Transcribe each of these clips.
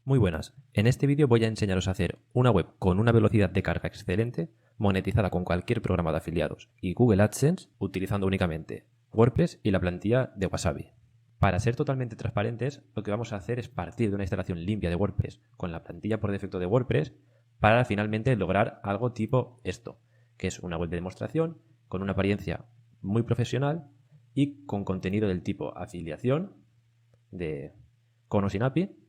Muy buenas. En este vídeo voy a enseñaros a hacer una web con una velocidad de carga excelente, monetizada con cualquier programa de afiliados y Google AdSense, utilizando únicamente WordPress y la plantilla de Wasabi. Para ser totalmente transparentes, lo que vamos a hacer es partir de una instalación limpia de WordPress con la plantilla por defecto de WordPress para finalmente lograr algo tipo esto, que es una web de demostración con una apariencia muy profesional y con contenido del tipo afiliación, con o sin API,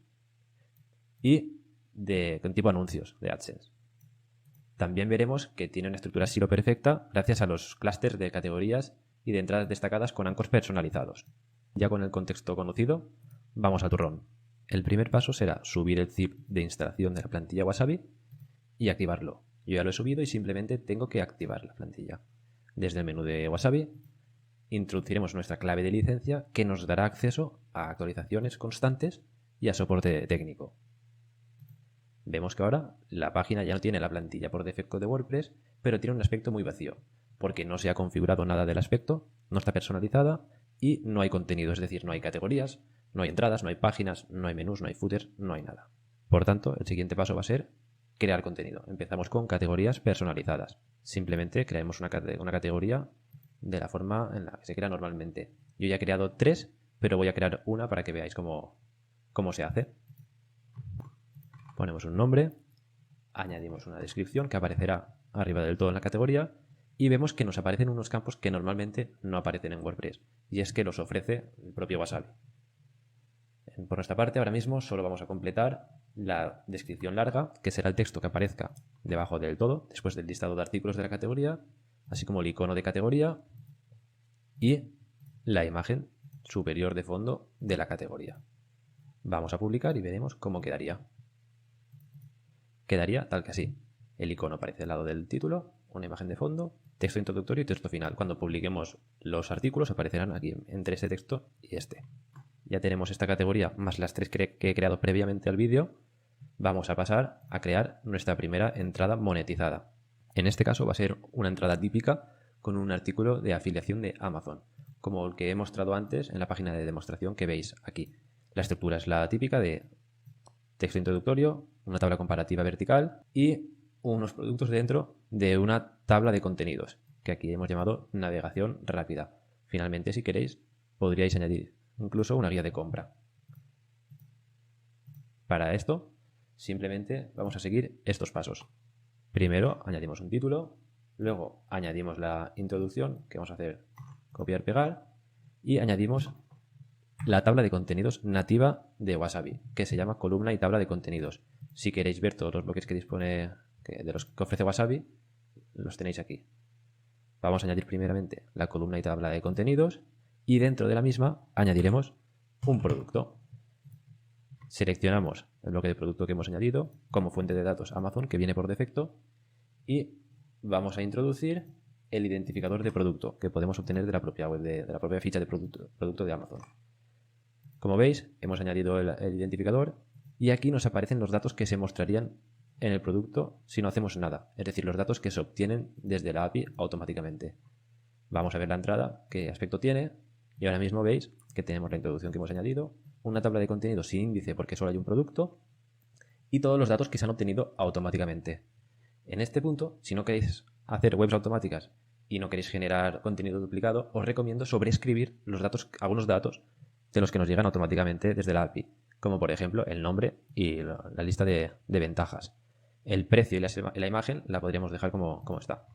y con tipo anuncios de AdSense. También veremos que tiene una estructura SEO perfecta gracias a los clústeres de categorías y de entradas destacadas con anchors personalizados. Ya con el contexto conocido, vamos al turrón. El primer paso será subir el zip de instalación de la plantilla Wasabi y activarlo. Yo ya lo he subido y simplemente tengo que activar la plantilla. Desde el menú de Wasabi introduciremos nuestra clave de licencia que nos dará acceso a actualizaciones constantes y a soporte técnico. Vemos que ahora la página ya no tiene la plantilla por defecto de WordPress, pero tiene un aspecto muy vacío, porque no se ha configurado nada del aspecto, no está personalizada y no hay contenido, es decir, no hay categorías, no hay entradas, no hay páginas, no hay menús, no hay footers, no hay nada. Por tanto, el siguiente paso va a ser crear contenido. Empezamos con categorías personalizadas. Simplemente creamos una categoría de la forma en la que se crea normalmente. Yo ya he creado 3, pero voy a crear una para que veáis cómo se hace. Ponemos un nombre, añadimos una descripción que aparecerá arriba del todo en la categoría y vemos que nos aparecen unos campos que normalmente no aparecen en WordPress, y es que los ofrece el propio Wasabi. Por nuestra parte, ahora mismo solo vamos a completar la descripción larga, que será el texto que aparezca debajo del todo, después del listado de artículos de la categoría, así como el icono de categoría y la imagen superior de fondo de la categoría. Vamos a publicar y veremos cómo quedaría. Quedaría tal que así. El icono aparece al lado del título, una imagen de fondo, texto introductorio y texto final. Cuando publiquemos los artículos aparecerán aquí entre este texto y este. Ya tenemos esta categoría más las 3 que he creado previamente al vídeo. Vamos a pasar a crear nuestra primera entrada monetizada. En este caso va a ser una entrada típica con un artículo de afiliación de Amazon, como el que he mostrado antes en la página de demostración que veis aquí. La estructura es la típica de texto introductorio, una tabla comparativa vertical y unos productos dentro de una tabla de contenidos, que aquí hemos llamado navegación rápida. Finalmente, si queréis, podríais añadir incluso una guía de compra. Para esto, simplemente vamos a seguir estos pasos. Primero, añadimos un título, luego añadimos la introducción, que vamos a hacer copiar-pegar, y añadimos la tabla de contenidos nativa de Wasabi, que se llama columna y tabla de contenidos. Si queréis ver todos los bloques que dispone de los que ofrece Wasabi, los tenéis aquí. Vamos a añadir primeramente la columna y tabla de contenidos y dentro de la misma añadiremos un producto. Seleccionamos el bloque de producto que hemos añadido como fuente de datos Amazon, que viene por defecto, y vamos a introducir el identificador de producto que podemos obtener de la propia web, de la propia ficha de producto de Amazon. Como veis, hemos añadido el identificador y aquí nos aparecen los datos que se mostrarían en el producto si no hacemos nada, es decir, los datos que se obtienen desde la API automáticamente. Vamos a ver la entrada, qué aspecto tiene, y ahora mismo veis que tenemos la introducción que hemos añadido, una tabla de contenido sin índice porque solo hay un producto y todos los datos que se han obtenido automáticamente. En este punto, si no queréis hacer webs automáticas y no queréis generar contenido duplicado, os recomiendo sobreescribir algunos datos de los que nos llegan automáticamente desde la API, como por ejemplo el nombre y la lista de ventajas. El precio y la imagen la podríamos dejar como está.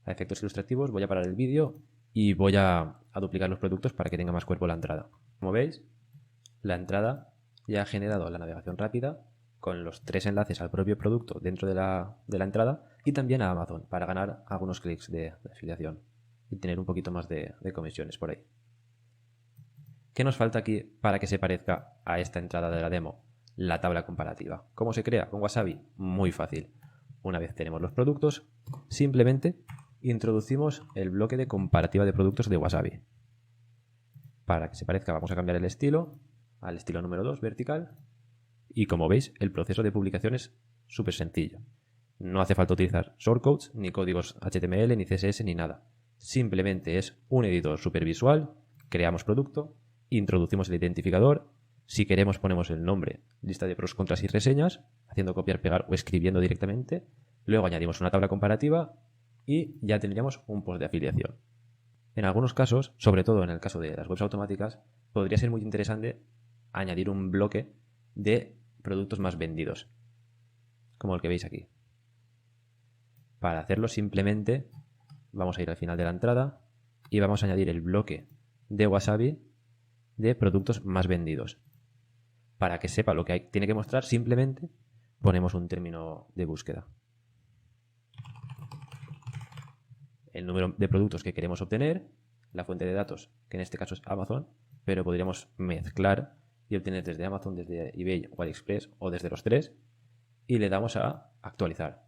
A efectos ilustrativos voy a parar el vídeo y voy a duplicar los productos para que tenga más cuerpo la entrada. Como veis, la entrada ya ha generado la navegación rápida con los 3 enlaces al propio producto dentro de la entrada y también a Amazon para ganar algunos clics de afiliación y tener un poquito más de comisiones por ahí. ¿Qué nos falta aquí para que se parezca a esta entrada de la demo? La tabla comparativa. ¿Cómo se crea con Wasabi? Muy fácil. Una vez tenemos los productos, simplemente introducimos el bloque de comparativa de productos de Wasabi. Para que se parezca vamos a cambiar el estilo al estilo número 2 vertical y como veis el proceso de publicación es súper sencillo. No hace falta utilizar shortcodes, ni códigos HTML, ni CSS, ni nada. simplemente es un editor supervisual, creamos producto, introducimos el identificador, si queremos ponemos el nombre, lista de pros, contras y reseñas, haciendo copiar, pegar o escribiendo directamente, luego añadimos una tabla comparativa y ya tendríamos un post de afiliación. En algunos casos, sobre todo en el caso de las webs automáticas, podría ser muy interesante añadir un bloque de productos más vendidos, como el que veis aquí. Para hacerlo simplemente vamos a ir al final de la entrada y vamos a añadir el bloque de Wasabi de productos más vendidos. Para que sepa lo que tiene que mostrar, simplemente ponemos un término de búsqueda. El número de productos que queremos obtener, la fuente de datos, que en este caso es Amazon, pero podríamos mezclar y obtener desde Amazon, desde eBay o AliExpress o desde los tres, y le damos a actualizar.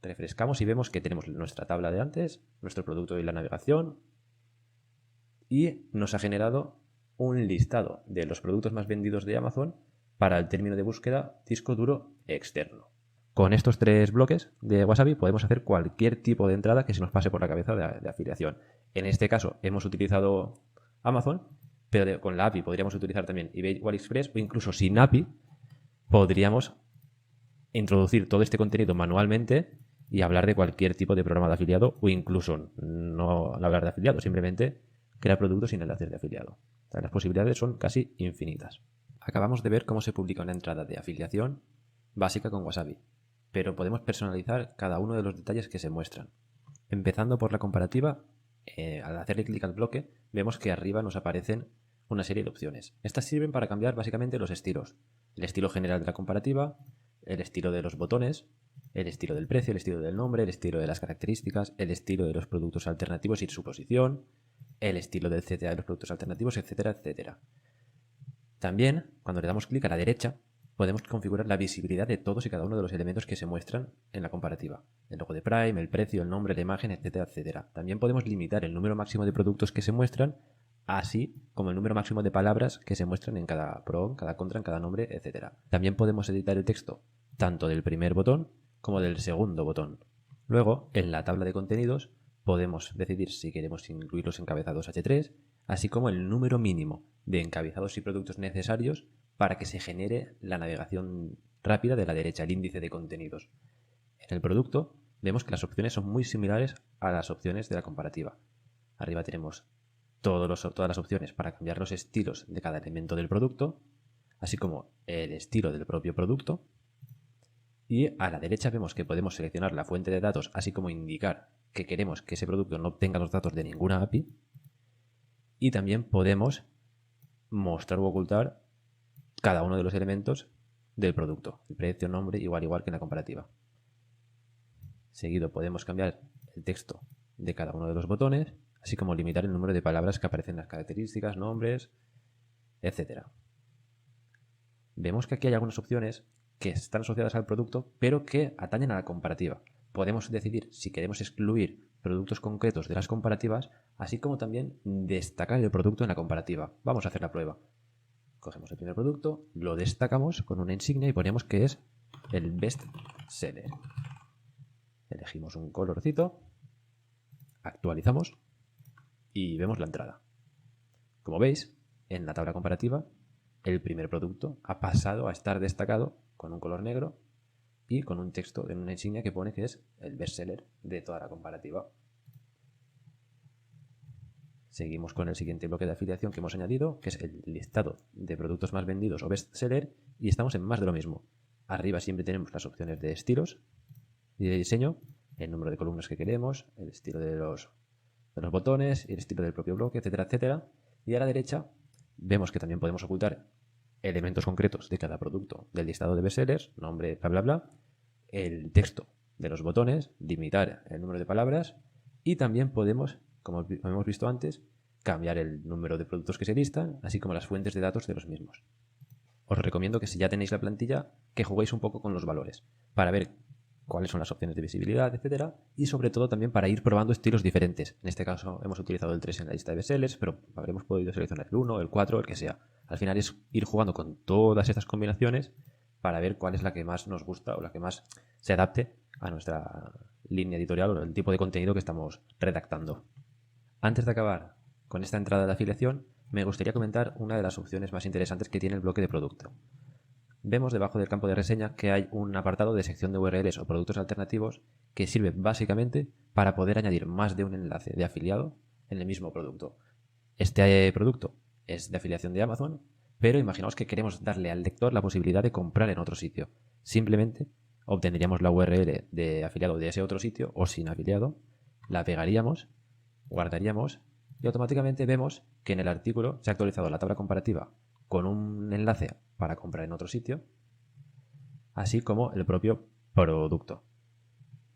Refrescamos y vemos que tenemos nuestra tabla de antes, nuestro producto y la navegación, y nos ha generado un listado de los productos más vendidos de Amazon para el término de búsqueda disco duro externo. Con estos tres bloques de Wasabi podemos hacer cualquier tipo de entrada que se nos pase por la cabeza de afiliación. En este caso hemos utilizado Amazon, pero con la API podríamos utilizar también eBay o AliExpress, o incluso sin API podríamos introducir todo este contenido manualmente y hablar de cualquier tipo de programa de afiliado, o incluso no hablar de afiliado, simplemente crear productos sin enlaces de afiliado. O sea, las posibilidades son casi infinitas. Acabamos de ver cómo se publica una entrada de afiliación básica con Wasabi, pero podemos personalizar cada uno de los detalles que se muestran. Empezando por la comparativa, al hacerle clic al bloque, vemos que arriba nos aparecen una serie de opciones. Estas sirven para cambiar básicamente los estilos. El estilo general de la comparativa, el estilo de los botones, el estilo del precio, el estilo del nombre, el estilo de las características, el estilo de los productos alternativos y su posición, el estilo del CTA de los productos alternativos, etcétera, etcétera. También, cuando le damos clic a la derecha, podemos configurar la visibilidad de todos y cada uno de los elementos que se muestran en la comparativa. El logo de Prime, el precio, el nombre, la imagen, etcétera, etcétera. También podemos limitar el número máximo de productos que se muestran, así como el número máximo de palabras que se muestran en cada pro, en cada contra, en cada nombre, etcétera. También podemos editar el texto tanto del primer botón como del segundo botón. Luego, en la tabla de contenidos, podemos decidir si queremos incluir los encabezados H3, así como el número mínimo de encabezados y productos necesarios para que se genere la navegación rápida de la derecha, el índice de contenidos. En el producto vemos que las opciones son muy similares a las opciones de la comparativa. Arriba tenemos todas las opciones para cambiar los estilos de cada elemento del producto, así como el estilo del propio producto. Y a la derecha vemos que podemos seleccionar la fuente de datos, así como indicar que queremos que ese producto no obtenga los datos de ninguna API. Y también podemos mostrar u ocultar cada uno de los elementos del producto. El precio, nombre, igual que en la comparativa. Seguido podemos cambiar el texto de cada uno de los botones, así como limitar el número de palabras que aparecen en las características, nombres, etc. Vemos que aquí hay algunas opciones que están asociadas al producto, pero que atañen a la comparativa. Podemos decidir si queremos excluir productos concretos de las comparativas, así como también destacar el producto en la comparativa. Vamos a hacer la prueba. Cogemos el primer producto, lo destacamos con una insignia y ponemos que es el best seller. Elegimos un colorcito, actualizamos y vemos la entrada. Como veis, en la tabla comparativa, el primer producto ha pasado a estar destacado con un color negro y con un texto en una insignia que pone que es el best seller de toda la comparativa. Seguimos con el siguiente bloque de afiliación que hemos añadido, que es el listado de productos más vendidos o best seller, y estamos en más de lo mismo. Arriba siempre tenemos las opciones de estilos y de diseño, el número de columnas que queremos, el estilo de los botones, el estilo del propio bloque, etcétera, etcétera. Y a la derecha vemos que también podemos ocultar elementos concretos de cada producto del listado de bestsellers, nombre, bla, bla, bla, el texto de los botones, limitar el número de palabras y también podemos, como hemos visto antes, cambiar el número de productos que se listan, así como las fuentes de datos de los mismos. Os recomiendo que si ya tenéis la plantilla, que juguéis un poco con los valores para ver cuáles son las opciones de visibilidad, etcétera, y sobre todo también para ir probando estilos diferentes. En este caso hemos utilizado el 3 en la lista de bestsellers, pero habremos podido seleccionar el 1, el 4, el que sea. Al final es ir jugando con todas estas combinaciones para ver cuál es la que más nos gusta o la que más se adapte a nuestra línea editorial o el tipo de contenido que estamos redactando. Antes de acabar con esta entrada de afiliación, me gustaría comentar una de las opciones más interesantes que tiene el bloque de producto. Vemos debajo del campo de reseña que hay un apartado de sección de URLs o productos alternativos que sirve básicamente para poder añadir más de un enlace de afiliado en el mismo producto. Este producto es de afiliación de Amazon, pero imaginaos que queremos darle al lector la posibilidad de comprar en otro sitio. Simplemente obtendríamos la URL de afiliado de ese otro sitio o sin afiliado, la pegaríamos, guardaríamos y automáticamente vemos que en el artículo se ha actualizado la tabla comparativa con un enlace para comprar en otro sitio, así como el propio producto.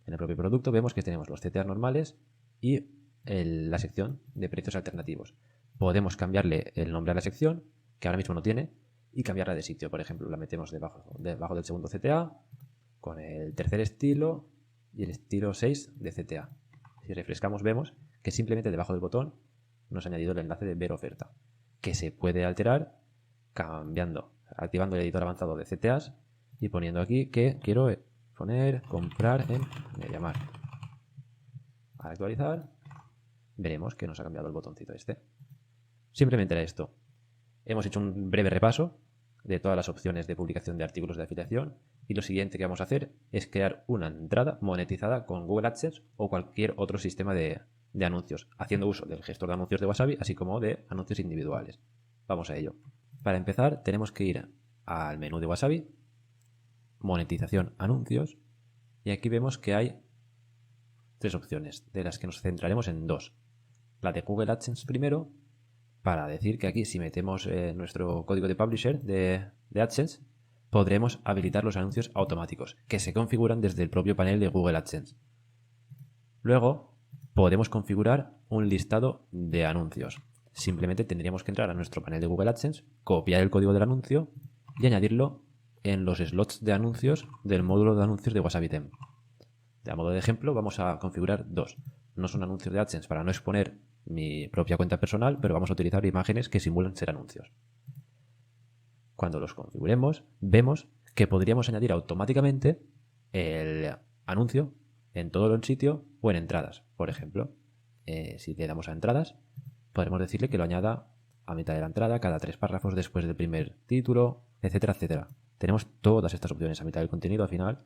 En el propio producto vemos que tenemos los CTAs normales y la sección de precios alternativos. Podemos cambiarle el nombre a la sección, que ahora mismo no tiene, y cambiarla de sitio. Por ejemplo, la metemos debajo del segundo CTA, con el tercer estilo y el estilo 6 de CTA. Si refrescamos vemos que simplemente debajo del botón nos ha añadido el enlace de ver oferta, que se puede alterar activando el editor avanzado de CTAs y poniendo aquí que quiero poner comprar en MediaMarkt. Al actualizar, veremos que nos ha cambiado el botoncito este. Simplemente era esto. Hemos hecho un breve repaso de todas las opciones de publicación de artículos de afiliación y lo siguiente que vamos a hacer es crear una entrada monetizada con Google AdSense o cualquier otro sistema de anuncios, haciendo uso del gestor de anuncios de Wasabi, así como de anuncios individuales. Vamos a ello. Para empezar, tenemos que ir al menú de Wasabi, monetización, anuncios, y aquí vemos que hay tres opciones, de las que nos centraremos en dos. La de Google AdSense primero, para decir que aquí si metemos nuestro código de publisher de AdSense, podremos habilitar los anuncios automáticos, que se configuran desde el propio panel de Google AdSense. Luego, podemos configurar un listado de anuncios. Simplemente tendríamos que entrar a nuestro panel de Google AdSense, copiar el código del anuncio y añadirlo en los slots de anuncios del módulo de anuncios de Wasabi Theme. A modo de ejemplo, vamos a configurar dos. No son anuncios de AdSense para no exponer mi propia cuenta personal, pero vamos a utilizar imágenes que simulan ser anuncios. Cuando los configuremos, vemos que podríamos añadir automáticamente el anuncio en todo el sitio o en entradas. Por ejemplo, si le damos a entradas, podremos decirle que lo añada a mitad de la entrada, cada 3 párrafos después del primer título, etcétera, etcétera. Tenemos todas estas opciones a mitad del contenido, al final.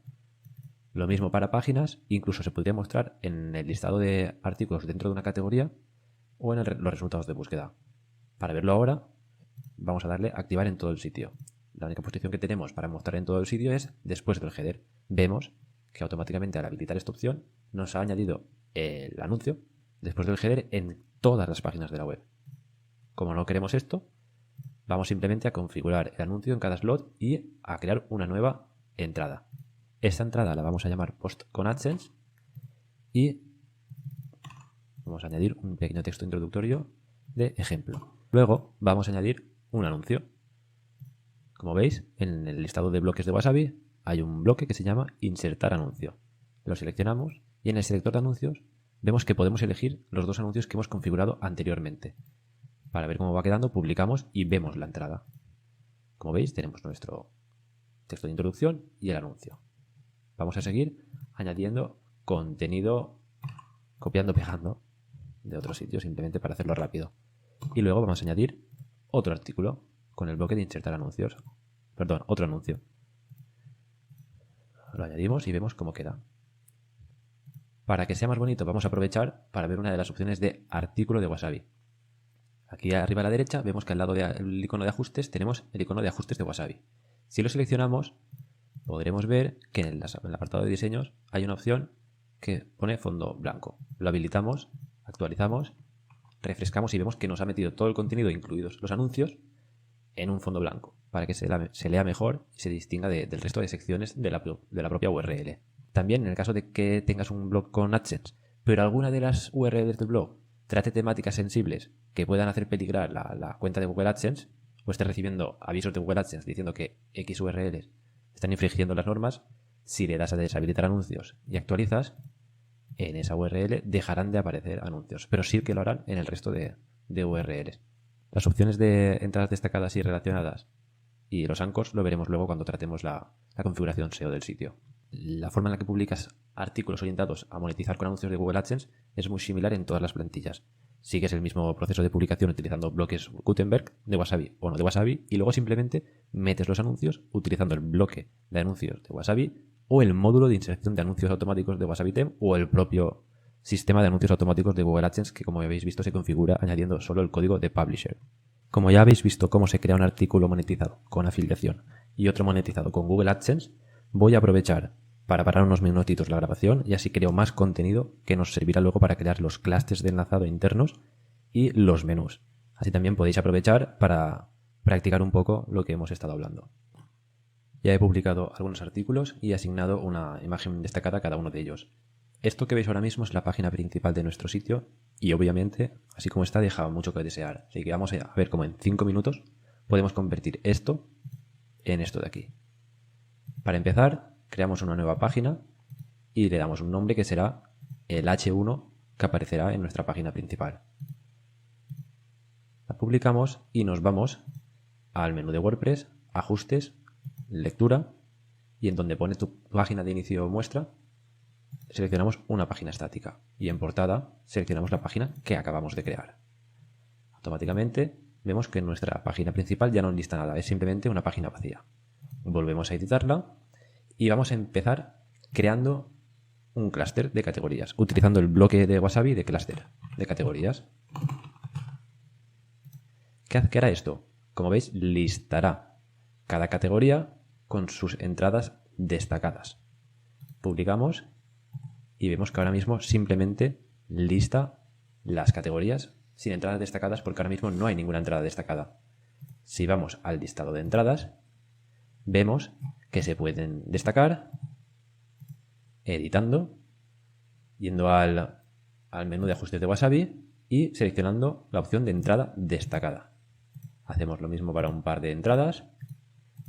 Lo mismo para páginas, incluso se podría mostrar en el listado de artículos dentro de una categoría o en los resultados de búsqueda. Para verlo ahora, vamos a darle a activar en todo el sitio. La única posición que tenemos para mostrar en todo el sitio es después del header. Vemos que automáticamente al habilitar esta opción nos ha añadido el anuncio después del header en todas las páginas de la web. Como no queremos esto, vamos simplemente a configurar el anuncio en cada slot y a crear una nueva entrada. Esta entrada la vamos a llamar Post con AdSense y vamos a añadir un pequeño texto introductorio de ejemplo. Luego vamos a añadir un anuncio. Como veis, en el listado de bloques de Wasabi hay un bloque que se llama Insertar anuncio. Lo seleccionamos y en el selector de anuncios vemos que podemos elegir los dos anuncios que hemos configurado anteriormente. Para ver cómo va quedando, publicamos y vemos la entrada. Como veis, tenemos nuestro texto de introducción y el anuncio. Vamos a seguir añadiendo contenido, copiando, pegando de otro sitio, simplemente para hacerlo rápido. Y luego vamos a añadir otro artículo con el bloque de insertar anuncios. Perdón, otro anuncio. Lo añadimos y vemos cómo queda. Para que sea más bonito, vamos a aprovechar para ver una de las opciones de artículo de Wasabi. Aquí arriba a la derecha vemos que al lado del icono de ajustes tenemos el icono de ajustes de Wasabi. Si lo seleccionamos, podremos ver que en el apartado de diseños hay una opción que pone fondo blanco. Lo habilitamos, actualizamos, refrescamos y vemos que nos ha metido todo el contenido, incluidos los anuncios, en un fondo blanco, para que se lea mejor y se distinga del resto de secciones de la propia URL. También, en el caso de que tengas un blog con AdSense, pero alguna de las URLs del blog trate temáticas sensibles que puedan hacer peligrar la cuenta de Google AdSense, o esté recibiendo avisos de Google AdSense diciendo que X URLs están infringiendo las normas, si le das a deshabilitar anuncios y actualizas, en esa URL dejarán de aparecer anuncios, pero sí que lo harán en el resto de URLs. Las opciones de entradas destacadas y relacionadas y los anchors lo veremos luego cuando tratemos la configuración SEO del sitio. La forma en la que publicas artículos orientados a monetizar con anuncios de Google AdSense es muy similar en todas las plantillas. Sigues el mismo proceso de publicación utilizando bloques Gutenberg de Wasabi o no de Wasabi y luego simplemente metes los anuncios utilizando el bloque de anuncios de Wasabi o el módulo de inserción de anuncios automáticos de Wasabi Theme o el propio sistema de anuncios automáticos de Google AdSense que, como habéis visto, se configura añadiendo solo el código de Publisher. Como ya habéis visto cómo se crea un artículo monetizado con afiliación y otro monetizado con Google AdSense, voy a aprovechar para parar unos minutitos la grabación y así creo más contenido que nos servirá luego para crear los clústeres de enlazado internos y los menús. Así también podéis aprovechar para practicar un poco lo que hemos estado hablando. Ya he publicado algunos artículos y he asignado una imagen destacada a cada uno de ellos. Esto que veis ahora mismo es la página principal de nuestro sitio y obviamente, así como está, deja mucho que desear. Así que vamos a ver cómo en 5 minutos podemos convertir esto en esto de aquí. Para empezar, creamos una nueva página y le damos un nombre que será el H1 que aparecerá en nuestra página principal. La publicamos y nos vamos al menú de WordPress, ajustes, lectura y en donde pone tu página de inicio muestra seleccionamos una página estática y en portada seleccionamos la página que acabamos de crear. Automáticamente vemos que nuestra página principal ya no lista nada, es simplemente una página vacía. Volvemos a editarla y vamos a empezar creando un clúster de categorías, utilizando el bloque de Wasabi de clúster de categorías. ¿Qué hará esto? Como veis, listará cada categoría con sus entradas destacadas. Publicamos y vemos que ahora mismo simplemente lista las categorías sin entradas destacadas porque ahora mismo no hay ninguna entrada destacada. Si vamos al listado de entradas, vemos que se pueden destacar editando, yendo al menú de ajustes de Wasabi y seleccionando la opción de entrada destacada. Hacemos lo mismo para un par de entradas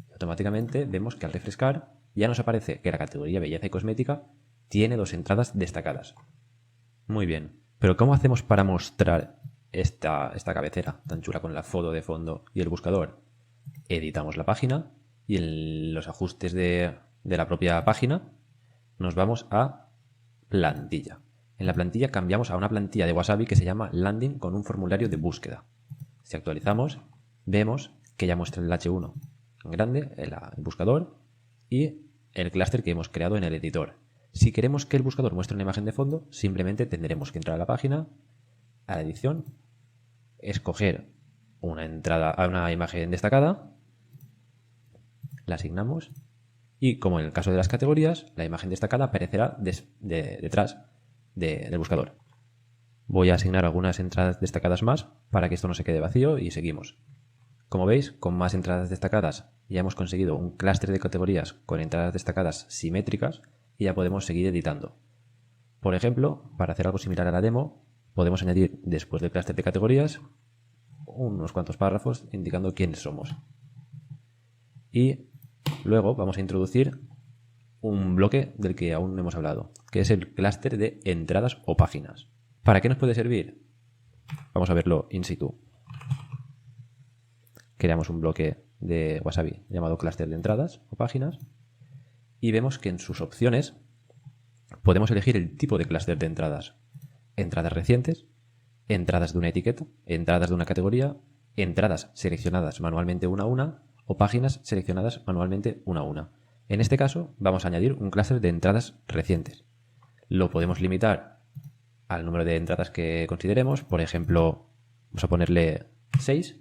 y automáticamente vemos que al refrescar ya nos aparece que la categoría belleza y cosmética tiene 2 entradas destacadas. Muy bien, pero ¿cómo hacemos para mostrar esta cabecera tan chula con la foto de fondo y el buscador? Editamos la página y en los ajustes de la propia página nos vamos a plantilla. En la plantilla cambiamos a una plantilla de Wasabi que se llama landing con un formulario de búsqueda. Si actualizamos, vemos que ya muestra el H1 en grande, el buscador y el clúster que hemos creado en el editor. Si queremos que el buscador muestre una imagen de fondo, simplemente tendremos que entrar a la página, a la edición, escoger una entrada a una imagen destacada, la asignamos y, como en el caso de las categorías, la imagen destacada aparecerá detrás del buscador. Voy a asignar algunas entradas destacadas más para que esto no se quede vacío y seguimos. Como veis, con más entradas destacadas ya hemos conseguido un clúster de categorías con entradas destacadas simétricas y ya podemos seguir editando. Por ejemplo, para hacer algo similar a la demo, podemos añadir después del clúster de categorías unos cuantos párrafos indicando quiénes somos. Y luego vamos a introducir un bloque del que aún no hemos hablado, que es el clúster de entradas o páginas. ¿Para qué nos puede servir? Vamos a verlo in situ. Creamos un bloque de Wasabi llamado clúster de entradas o páginas y vemos que en sus opciones podemos elegir el tipo de clúster de entradas. Entradas recientes, entradas de una etiqueta, entradas de una categoría, entradas seleccionadas manualmente una a una o páginas seleccionadas manualmente una a una. En este caso vamos a añadir un clúster de entradas recientes. Lo podemos limitar al número de entradas que consideremos, por ejemplo, vamos a ponerle 6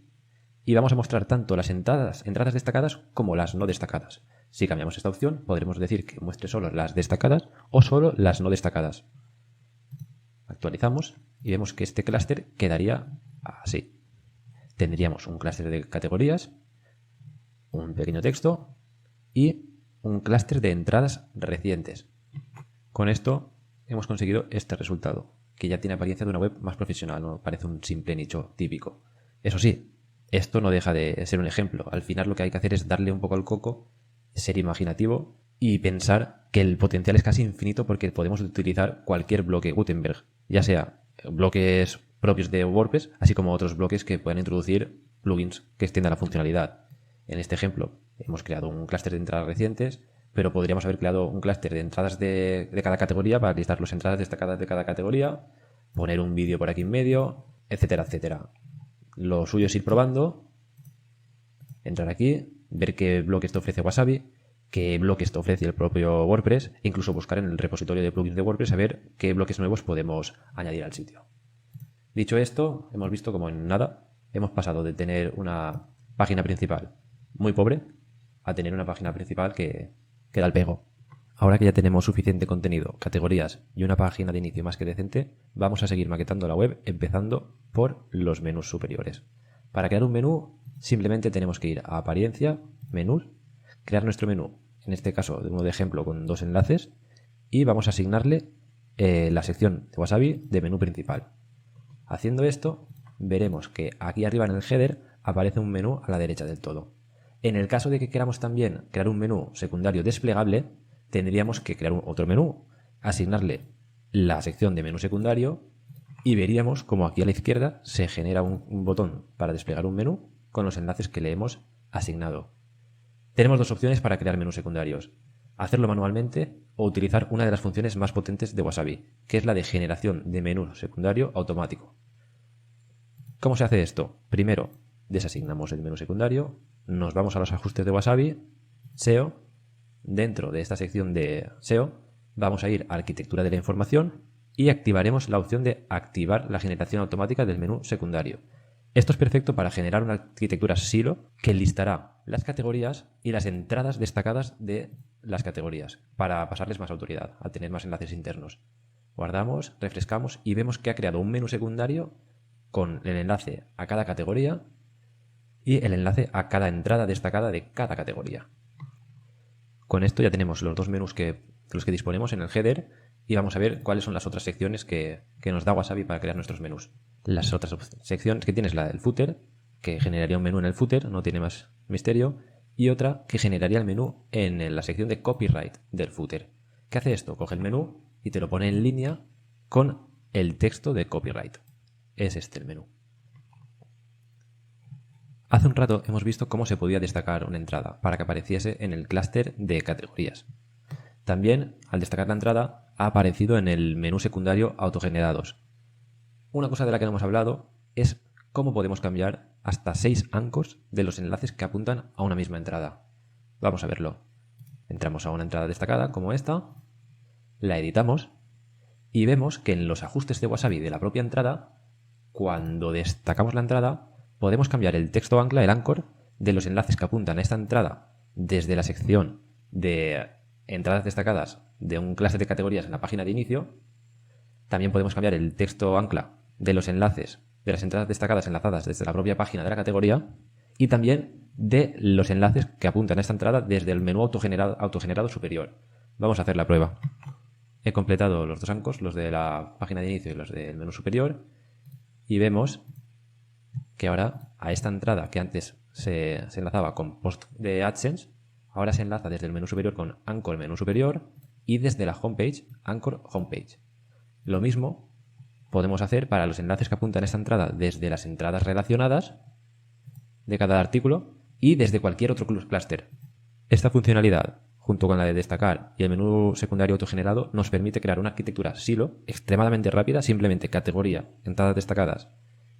y vamos a mostrar tanto las entradas destacadas como las no destacadas. Si cambiamos esta opción, podremos decir que muestre solo las destacadas o solo las no destacadas. Actualizamos y vemos que este clúster quedaría así. Tendríamos un clúster de categorías, un pequeño texto y un clúster de entradas recientes. Con esto hemos conseguido este resultado, que ya tiene apariencia de una web más profesional, no parece un simple nicho típico. Eso sí, esto no deja de ser un ejemplo. Al final lo que hay que hacer es darle un poco al coco, ser imaginativo y pensar que el potencial es casi infinito porque podemos utilizar cualquier bloque Gutenberg, ya sea bloques propios de WordPress, así como otros bloques que puedan introducir plugins que extiendan la funcionalidad. En este ejemplo hemos creado un clúster de entradas recientes, pero podríamos haber creado un clúster de entradas de cada categoría para listar las entradas destacadas de cada categoría, poner un vídeo por aquí en medio, etcétera, etcétera. Lo suyo es ir probando, entrar aquí, ver qué bloques te ofrece Wasabi, qué bloques te ofrece el propio WordPress, e incluso buscar en el repositorio de plugins de WordPress a ver qué bloques nuevos podemos añadir al sitio. Dicho esto, hemos visto como en nada hemos pasado de tener una página principal muy pobre a tener una página principal que da el pego. Ahora que ya tenemos suficiente contenido, categorías y una página de inicio más que decente, vamos a seguir maquetando la web empezando por los menús superiores. Para crear un menú simplemente tenemos que ir a apariencia, menús, crear nuestro menú, en este caso de modo de ejemplo con 2 enlaces, y vamos a asignarle la sección de Wasabi de menú principal. Haciendo esto, veremos que aquí arriba en el header aparece un menú a la derecha del todo. En el caso de que queramos también crear un menú secundario desplegable, tendríamos que crear otro menú, asignarle la sección de menú secundario y veríamos como aquí a la izquierda se genera un botón para desplegar un menú con los enlaces que le hemos asignado. Tenemos dos opciones para crear menús secundarios: hacerlo manualmente o utilizar una de las funciones más potentes de Wasabi, que es la de generación de menú secundario automático. ¿Cómo se hace esto? Primero, desasignamos el menú secundario, nos vamos a los ajustes de Wasabi, SEO. Dentro de esta sección de SEO vamos a ir a arquitectura de la información y activaremos la opción de activar la generación automática del menú secundario. Esto es perfecto para generar una arquitectura silo que listará las categorías y las entradas destacadas de las categorías para pasarles más autoridad, a tener más enlaces internos. Guardamos, refrescamos y vemos que ha creado un menú secundario con el enlace a cada categoría y el enlace a cada entrada destacada de cada categoría. Con esto ya tenemos los dos menús de los que disponemos en el header y vamos a ver cuáles son las otras secciones que nos da Wasabi para crear nuestros menús. Las otras secciones que tienes, la del footer, que generaría un menú en el footer, no tiene más misterio, y otra que generaría el menú en la sección de copyright del footer. ¿Qué hace esto? Coge el menú y te lo pone en línea con el texto de copyright. Es este el menú. Hace un rato hemos visto cómo se podía destacar una entrada para que apareciese en el clúster de categorías. También, al destacar la entrada, ha aparecido en el menú secundario autogenerados. Una cosa de la que no hemos hablado es cómo podemos cambiar hasta 6 anchors de los enlaces que apuntan a una misma entrada. Vamos a verlo. Entramos a una entrada destacada como esta, la editamos y vemos que en los ajustes de Wasabi de la propia entrada, cuando destacamos la entrada, podemos cambiar el texto ancla, el anchor, de los enlaces que apuntan a esta entrada desde la sección de entradas destacadas de un clase de categorías en la página de inicio. También podemos cambiar el texto ancla de los enlaces de las entradas destacadas enlazadas desde la propia página de la categoría y también de los enlaces que apuntan a esta entrada desde el menú autogenerado superior. Vamos a hacer la prueba. He completado los dos anchors, los de la página de inicio y los del menú superior, y vemos que ahora a esta entrada que antes se enlazaba con post de AdSense, ahora se enlaza desde el menú superior con Anchor menú superior y desde la homepage, Anchor homepage. Lo mismo podemos hacer para los enlaces que apuntan a esta entrada desde las entradas relacionadas de cada artículo y desde cualquier otro clúster. Esta funcionalidad, junto con la de destacar y el menú secundario autogenerado, nos permite crear una arquitectura silo extremadamente rápida, simplemente categoría, entradas destacadas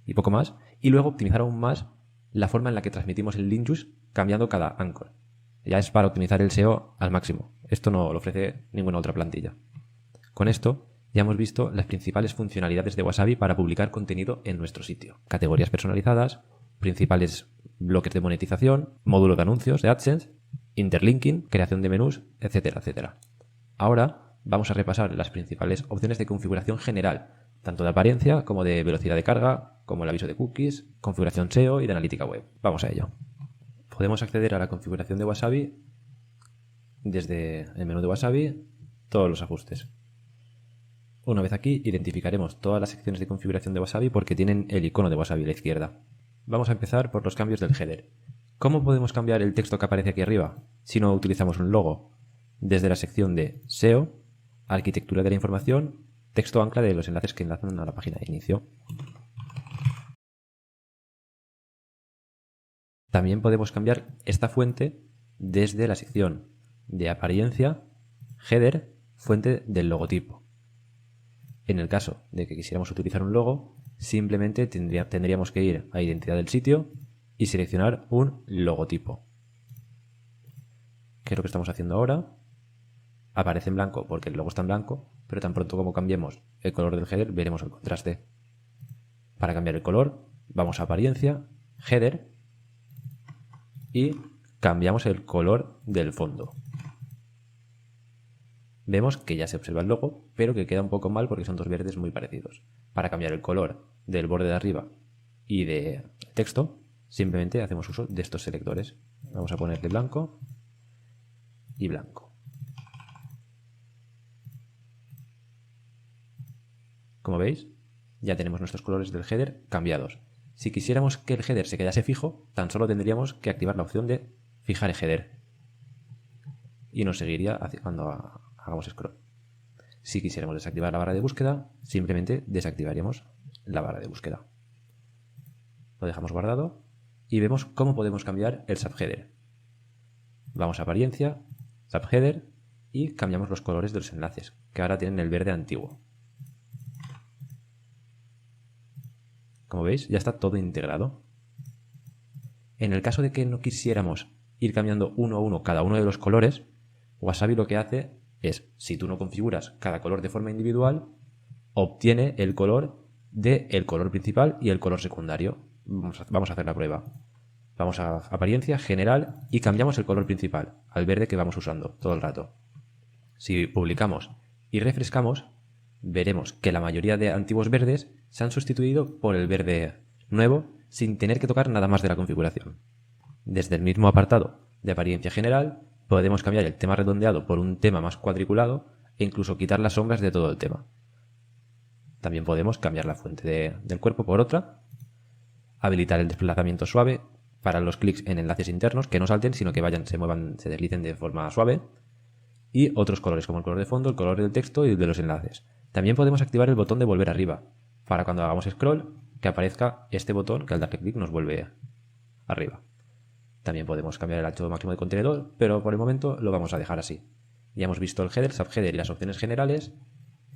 y poco más, y luego optimizar aún más la forma en la que transmitimos el link juice cambiando cada anchor. Ya es para optimizar el SEO al máximo. Esto no lo ofrece ninguna otra plantilla. Con esto ya hemos visto las principales funcionalidades de Wasabi para publicar contenido en nuestro sitio. Categorías personalizadas, principales bloques de monetización, módulo de anuncios de AdSense, interlinking, creación de menús, etcétera, etcétera. Ahora vamos a repasar las principales opciones de configuración general, tanto de apariencia como de velocidad de carga, como el aviso de cookies, configuración SEO y de analítica web. Vamos a ello. Podemos acceder a la configuración de Wasabi desde el menú de Wasabi, todos los ajustes. Una vez aquí, identificaremos todas las secciones de configuración de Wasabi porque tienen el icono de Wasabi a la izquierda. Vamos a empezar por los cambios del header. ¿Cómo podemos cambiar el texto que aparece aquí arriba si no utilizamos un logo? Desde la sección de SEO, arquitectura de la información, texto ancla de los enlaces que enlazan a la página de inicio. También podemos cambiar esta fuente desde la sección de apariencia, header, fuente del logotipo. En el caso de que quisiéramos utilizar un logo, simplemente tendríamos que ir a identidad del sitio y seleccionar un logotipo. ¿Qué es lo que estamos haciendo ahora? Aparece en blanco porque el logo está en blanco, pero tan pronto como cambiemos el color del header veremos el contraste. Para cambiar el color, vamos a apariencia, header y cambiamos el color del fondo. Vemos que ya se observa el logo, pero que queda un poco mal porque son dos verdes muy parecidos. Para cambiar el color del borde de arriba y de texto, simplemente hacemos uso de estos selectores. Vamos a ponerle blanco y blanco. Como veis, ya tenemos nuestros colores del header cambiados. Si quisiéramos que el header se quedase fijo, tan solo tendríamos que activar la opción de fijar el header. Y nos seguiría cuando hagamos scroll. Si quisiéramos desactivar la barra de búsqueda, simplemente desactivaríamos la barra de búsqueda. Lo dejamos guardado y vemos cómo podemos cambiar el subheader. Vamos a apariencia, subheader y cambiamos los colores de los enlaces, que ahora tienen el verde antiguo. Como veis, ya está todo integrado. En el caso de que no quisiéramos ir cambiando uno a uno cada uno de los colores, Wasabi lo que hace es, si tú no configuras cada color de forma individual, obtiene el color del color principal y el color secundario. Vamos a hacer la prueba. Vamos a apariencia, general y cambiamos el color principal al verde que vamos usando todo el rato. Si publicamos y refrescamos, veremos que la mayoría de antiguos verdes se han sustituido por el verde nuevo sin tener que tocar nada más de la configuración. Desde el mismo apartado de apariencia general podemos cambiar el tema redondeado por un tema más cuadriculado e incluso quitar las sombras de todo el tema. También podemos cambiar la fuente del cuerpo por otra, habilitar el desplazamiento suave para los clics en enlaces internos que no salten sino que vayan, se muevan, se deslicen de forma suave, y otros colores como el color de fondo, el color del texto y el de los enlaces. También podemos activar el botón de volver arriba para cuando hagamos scroll que aparezca este botón que al darle clic nos vuelve arriba. También podemos cambiar el ancho máximo de contenedor, pero por el momento lo vamos a dejar así. Ya hemos visto el header, subheader y las opciones generales,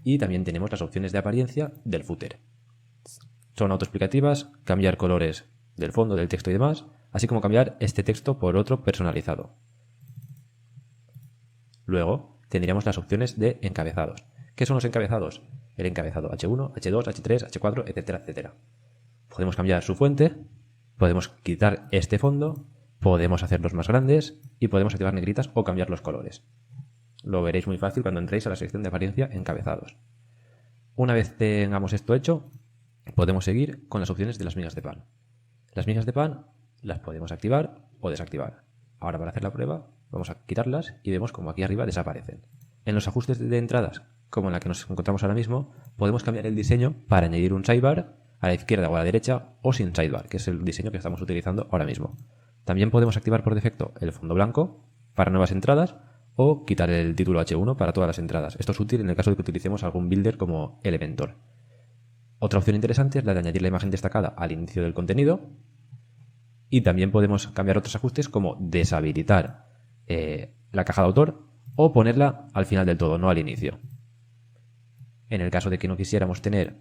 y también tenemos las opciones de apariencia del footer. Son autoexplicativas, cambiar colores del fondo, del texto y demás, así como cambiar este texto por otro personalizado. Luego tendríamos las opciones de encabezados. ¿Qué son los encabezados? El encabezado H1, H2, H3, H4, etcétera, etcétera. Podemos cambiar su fuente, podemos quitar este fondo, podemos hacerlos más grandes y podemos activar negritas o cambiar los colores. Lo veréis muy fácil cuando entréis a la sección de apariencia encabezados. Una vez tengamos esto hecho, podemos seguir con las opciones de las migas de pan. Las migas de pan las podemos activar o desactivar. Ahora para hacer la prueba vamos a quitarlas y vemos como aquí arriba desaparecen. En los ajustes de entradas, como en la que nos encontramos ahora mismo, podemos cambiar el diseño para añadir un sidebar a la izquierda o a la derecha o sin sidebar, que es el diseño que estamos utilizando ahora mismo. También podemos activar por defecto el fondo blanco para nuevas entradas o quitar el título H1 para todas las entradas. Esto es útil en el caso de que utilicemos algún builder como Elementor. Otra opción interesante es la de añadir la imagen destacada al inicio del contenido, y también podemos cambiar otros ajustes como deshabilitar la caja de autor o ponerla al final del todo, no al inicio. En el caso de que no quisiéramos tener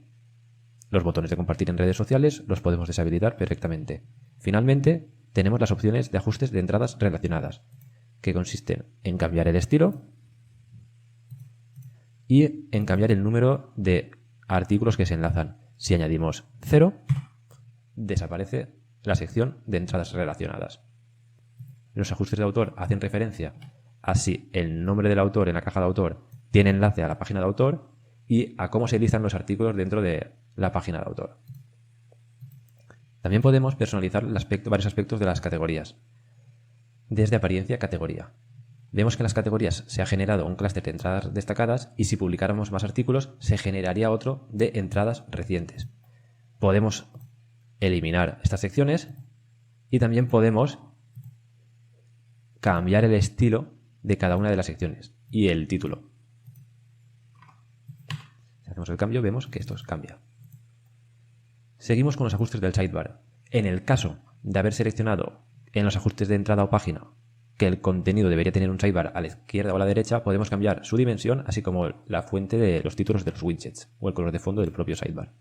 los botones de compartir en redes sociales, los podemos deshabilitar perfectamente. Finalmente, tenemos las opciones de ajustes de entradas relacionadas, que consisten en cambiar el estilo y en cambiar el número de artículos que se enlazan. Si añadimos 0, desaparece la sección de entradas relacionadas. Los ajustes de autor hacen referencia a si el nombre del autor en la caja de autor tiene enlace a la página de autor y a cómo se listan los artículos dentro de la página de autor. También podemos personalizar varios aspectos de las categorías. Desde apariencia, categoría. Vemos que en las categorías se ha generado un clúster de entradas destacadas y si publicáramos más artículos se generaría otro de entradas recientes. Podemos eliminar estas secciones y también podemos cambiar el estilo de cada una de las secciones y el título. Si hacemos el cambio vemos que esto cambia. Seguimos con los ajustes del sidebar. En el caso de haber seleccionado en los ajustes de entrada o página que el contenido debería tener un sidebar a la izquierda o a la derecha, podemos cambiar su dimensión, así como la fuente de los títulos de los widgets o el color de fondo del propio sidebar.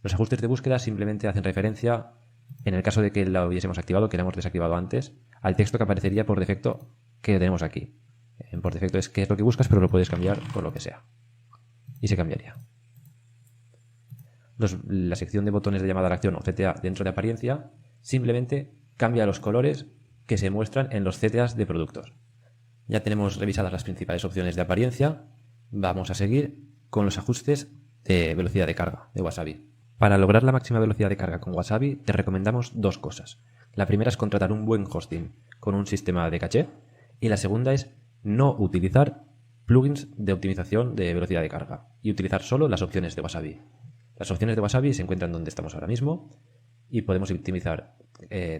Los ajustes de búsqueda simplemente hacen referencia, en el caso de que lo hubiésemos activado, que lo hemos desactivado antes, al texto que aparecería por defecto que tenemos aquí. Por defecto es qué es lo que buscas, pero lo puedes cambiar por lo que sea. Y se cambiaría. La sección de botones de llamada a la acción o CTA dentro de apariencia simplemente cambia los colores que se muestran en los CTAs de productos. Ya tenemos revisadas las principales opciones de apariencia. Vamos a seguir con los ajustes de velocidad de carga de Wasabi. Para lograr la máxima velocidad de carga con Wasabi te recomendamos dos cosas. La primera es contratar un buen hosting con un sistema de caché y la segunda es no utilizar plugins de optimización de velocidad de carga y utilizar solo las opciones de Wasabi. Las opciones de Wasabi se encuentran donde estamos ahora mismo y podemos optimizar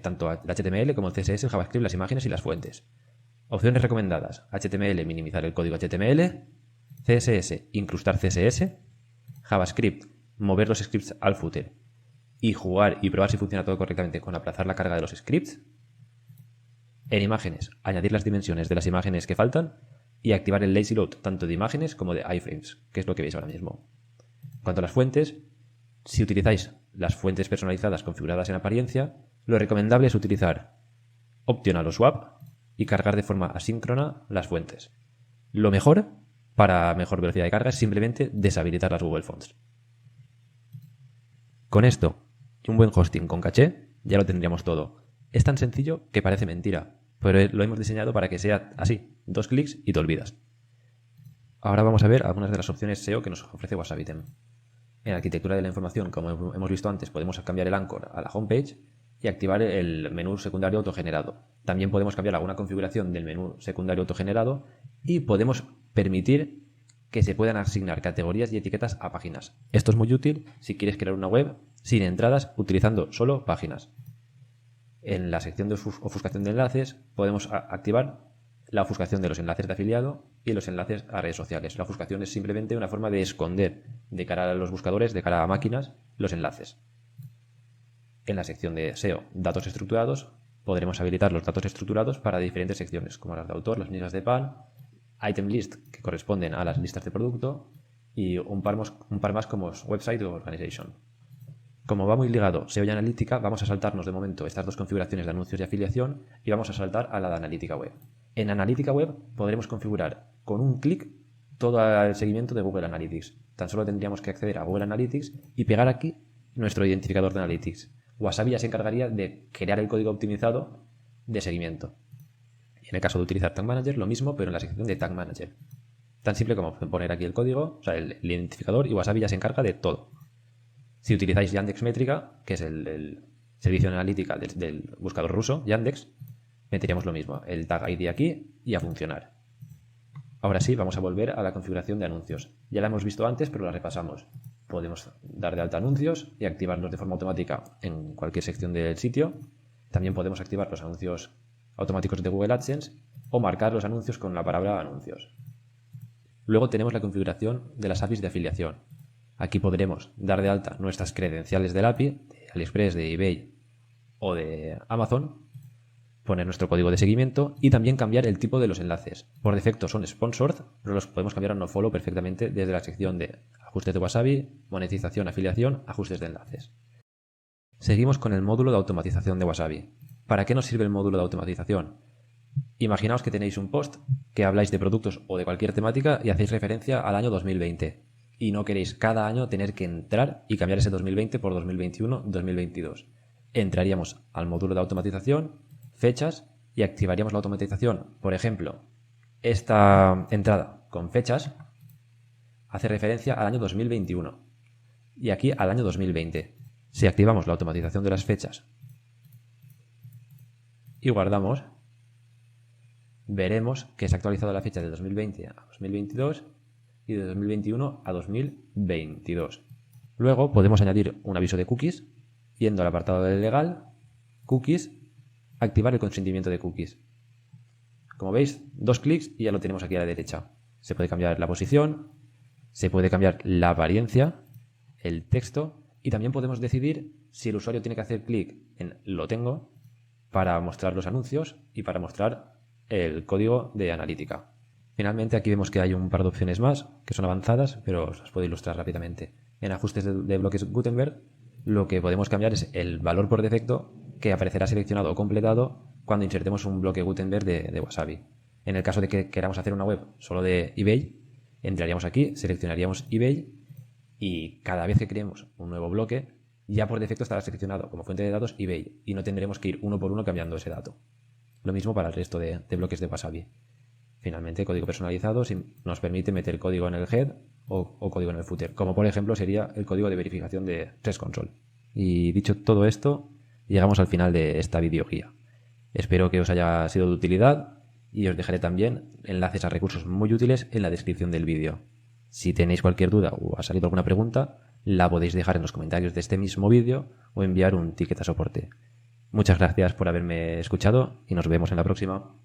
tanto el HTML como el CSS, el JavaScript, las imágenes y las fuentes. Opciones recomendadas: HTML, minimizar el código HTML, CSS, incrustar CSS, JavaScript, mover los scripts al footer y jugar y probar si funciona todo correctamente con aplazar la carga de los scripts. En imágenes, añadir las dimensiones de las imágenes que faltan y activar el lazy load tanto de imágenes como de iframes, que es lo que veis ahora mismo. En cuanto a las fuentes, si utilizáis las fuentes personalizadas configuradas en apariencia, lo recomendable es utilizar optional o swap y cargar de forma asíncrona las fuentes. Lo mejor para mejor velocidad de carga es simplemente deshabilitar las Google Fonts. Con esto y un buen hosting con caché ya lo tendríamos todo. Es tan sencillo que parece mentira, pero lo hemos diseñado para que sea así, 2 clics y te olvidas. Ahora vamos a ver algunas de las opciones SEO que nos ofrece Wasabitem. En la arquitectura de la información, como hemos visto antes, podemos cambiar el anchor a la homepage y activar el menú secundario autogenerado. También podemos cambiar alguna configuración del menú secundario autogenerado y podemos permitir que se puedan asignar categorías y etiquetas a páginas. Esto es muy útil si quieres crear una web sin entradas utilizando solo páginas. En la sección de ofuscación de enlaces podemos activar la ofuscación de los enlaces de afiliado y los enlaces a redes sociales. La ofuscación es simplemente una forma de esconder de cara a los buscadores, de cara a máquinas, los enlaces. En la sección de SEO, datos estructurados, podremos habilitar los datos estructurados para diferentes secciones, como las de autor, las listas de pan, item list, que corresponden a las listas de producto, y un par más como website o organization. Como va muy ligado SEO y analítica, vamos a saltarnos de momento estas dos configuraciones de anuncios y afiliación y vamos a saltar a la de analítica web. En analítica web podremos configurar con un clic todo el seguimiento de Google Analytics. Tan solo tendríamos que acceder a Google Analytics y pegar aquí nuestro identificador de Analytics. Wasabi ya se encargaría de crear el código optimizado de seguimiento. Y en el caso de utilizar Tag Manager, lo mismo, pero en la sección de Tag Manager. Tan simple como poner aquí el código, o sea, el identificador, y Wasabi ya se encarga de todo. Si utilizáis Yandex Métrica, que es el servicio de analítica del buscador ruso, Yandex, meteríamos lo mismo, el tag ID aquí y a funcionar. Ahora sí, vamos a volver a la configuración de anuncios. Ya la hemos visto antes, pero la repasamos. Podemos dar de alta anuncios y activarlos de forma automática en cualquier sección del sitio. También podemos activar los anuncios automáticos de Google AdSense o marcar los anuncios con la palabra anuncios. Luego tenemos la configuración de las APIs de afiliación. Aquí podremos dar de alta nuestras credenciales del API, de AliExpress, de eBay o de Amazon, poner nuestro código de seguimiento y también cambiar el tipo de los enlaces. Por defecto son sponsored, pero los podemos cambiar a nofollow perfectamente desde la sección de ajustes de Wasabi, monetización, afiliación, ajustes de enlaces. Seguimos con el módulo de automatización de Wasabi. ¿Para qué nos sirve el módulo de automatización? Imaginaos que tenéis un post que habláis de productos o de cualquier temática y hacéis referencia al año 2020 y no queréis cada año tener que entrar y cambiar ese 2020 por 2021, 2022. Entraríamos al módulo de automatización, fechas, y activaríamos la automatización. Por ejemplo, esta entrada con fechas hace referencia al año 2021 y aquí al año 2020. Si activamos la automatización de las fechas y guardamos, veremos que se ha actualizado la fecha de 2020 a 2022 y de 2021 a 2022. Luego podemos añadir un aviso de cookies yendo al apartado de legal, cookies, activar el consentimiento de cookies. Como veis, 2 clics y ya lo tenemos aquí a la derecha. Se puede cambiar la posición, se puede cambiar la apariencia, el texto y también podemos decidir si el usuario tiene que hacer clic en lo tengo para mostrar los anuncios y para mostrar el código de analítica. Finalmente aquí vemos que hay un par de opciones más que son avanzadas, pero os las puedo ilustrar rápidamente. En ajustes de bloques Gutenberg lo que podemos cambiar es el valor por defecto que aparecerá seleccionado o completado cuando insertemos un bloque Gutenberg de Wasabi. En el caso de que queramos hacer una web solo de eBay, entraríamos aquí, seleccionaríamos eBay y cada vez que creemos un nuevo bloque, ya por defecto estará seleccionado como fuente de datos eBay y no tendremos que ir uno por uno cambiando ese dato. Lo mismo para el resto de bloques de Wasabi. Finalmente, código personalizado nos permite meter código en el head o código en el footer, como por ejemplo sería el código de verificación de Search Console. Y dicho todo esto, llegamos al final de esta videoguía. Espero que os haya sido de utilidad y os dejaré también enlaces a recursos muy útiles en la descripción del vídeo. Si tenéis cualquier duda o ha salido alguna pregunta, la podéis dejar en los comentarios de este mismo vídeo o enviar un ticket a soporte. Muchas gracias por haberme escuchado y nos vemos en la próxima.